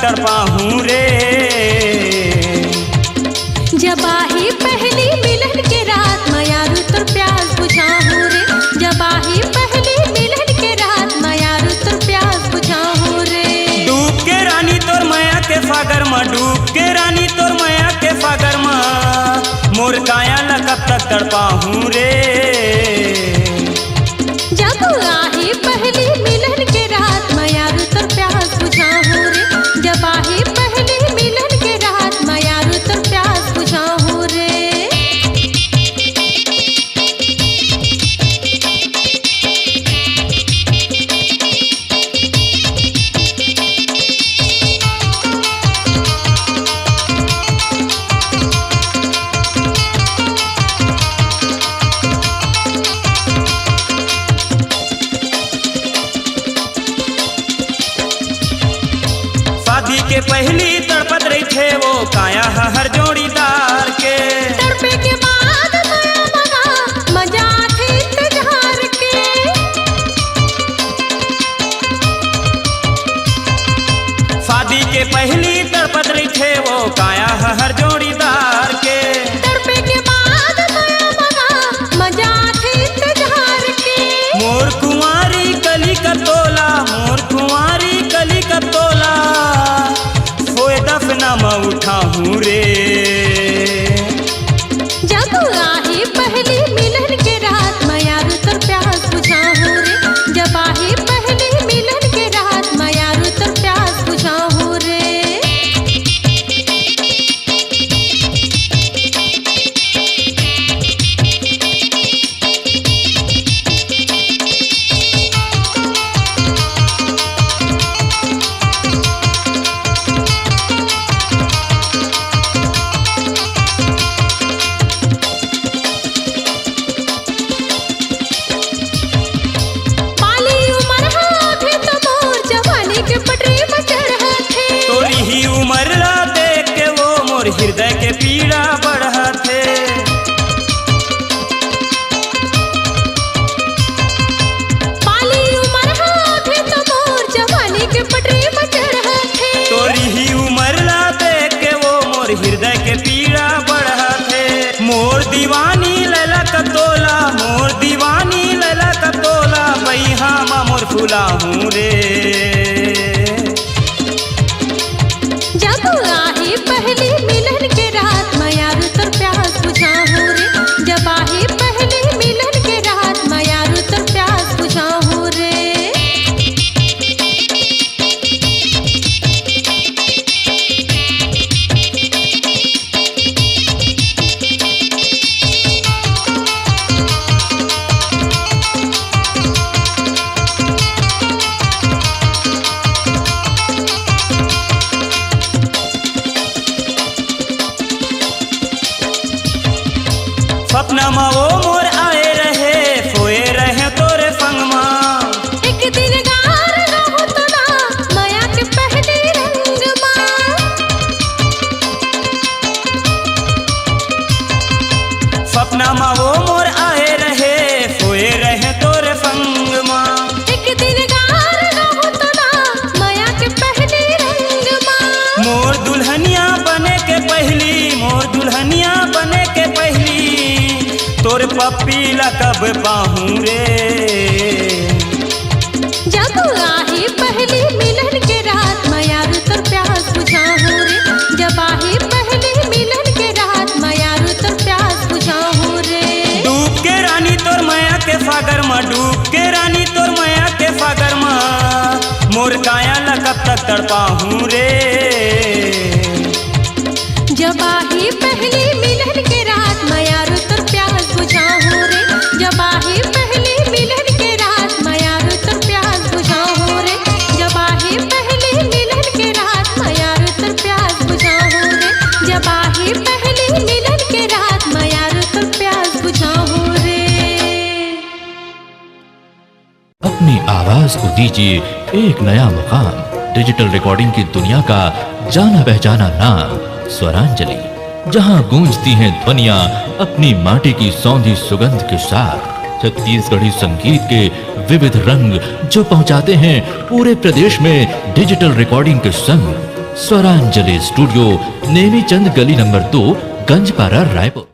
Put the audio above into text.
तड़पाहूँ रे। जब आही पहली मिलन के रात मयारू तोर प्यास बुझाहूँ रे। जब आही पहली मिलन के रात मयारू तोर प्यास बुझाहूँ रे। डूब के रानी तोर माया के सागर में, डूब के रानी तोर माया के सागर में, मोर काया ला कब तक तड़पाहूँ रे। जब आही पहली मिलन के रात मयारू तोर प्यास बुझाहूँ रे। जब आही पहली मिलन के रात मयारू तोर प्यास बुझाहूँ रे। शादी के पहली तड़पत रही थे वो काया हर जोड़ीदार के। तड़पे के बाद माया मना मजा थे इंतजार के। शादी के पहली तड़पत रही थे वो काया हर जोड़ीदार के। तड़पे के बाद माया मना मजा थे इंतजार के। मोर कुंवारी कली का तोला, मोर कुंवारी कली का तोला, सोए दफना में उठाहूँ रे। जब आही पहली मिलन के रात मयारू तोर प्यास बुझाहूँ रे। जब आही पहली मिलन के रात मयारू तोर प्यास बुझाहूँ रे। पाली उमर हाथे तो मोर जवानी के पटरी पर चढ़ा थे। तोरी ही उम्र ला देख के वो मोर हृदय के पीड़ा बढ़ा थे। पाली उमर हाथे तो मोर जवानी के पटरी पर चढ़ा थे। तोरी ही उम्र ला देख के वो मोर हृदय के पीड़ा बढ़ा थे। मोर दीवानी लैला का तोला, मोर दीवानी लैला का तोला, बैहा मा मोर फुलाहूँ रे। जब आही पहली मिलन के रात मयारू तोर प्यास बुझाहूँ रे। जब आही पहली मिलन के रात मयारू तोर प्यास बुझाहूँ रे। सपना में वो मोर आए रहे, सोए रहे तोरे संग माँ। एक दिन गार रहूं तो ना माया के पहले रंग माँ। सपना में वो मोर आए रहे, सोए रहे तोरे संग माँ। एक दिन गार रहूं तो ना माया के पहले रंग माँ। मोर दुल्हनिया बने के पहली, मोर दुल्हनिया बने के पहली, तोर पप्पी ला कब पाहूँ रे। जब आही पहली मिलन के रात मयारू तोर प्यास बुझाहूँ रे। जब आही पहली मिलन के रात मयारू तोर प्यास बुझाहूँ रे। डूब के रानी तोर माया के सागर में, डूब के रानी तोर माया के सागर में, मोर काया ला कब तक तड़पाहूँ रे। जब आही पहली मिलन के रात मयारू तोर प्यास बुझाहूँ रे। जब आही पहली मिलन के रात मयारू तोर प्यास बुझाहूँ रे। जब आही पहली मिलन के रात मयारू तोर प्यास बुझाहूँ रे। जब आही पहली मिलन के रात मयारू तोर प्यास बुझाहूँ रे। अपनी आवाज को दीजिए एक नया मुकाम। डिजिटल रिकॉर्डिंग की दुनिया का जाना पहचाना नाम स्वरांजलि, जहां गूंजती हैं ध्वनियां अपनी माटी की सौंधी सुगंध के साथ। छत्तीसगढ़ी संगीत के विविध रंग जो पहुंचाते हैं पूरे प्रदेश में डिजिटल रिकॉर्डिंग के संग। स्वरांजलि स्टूडियो, नेमी चंद गली नंबर 2, गंजपारा, रायपुर।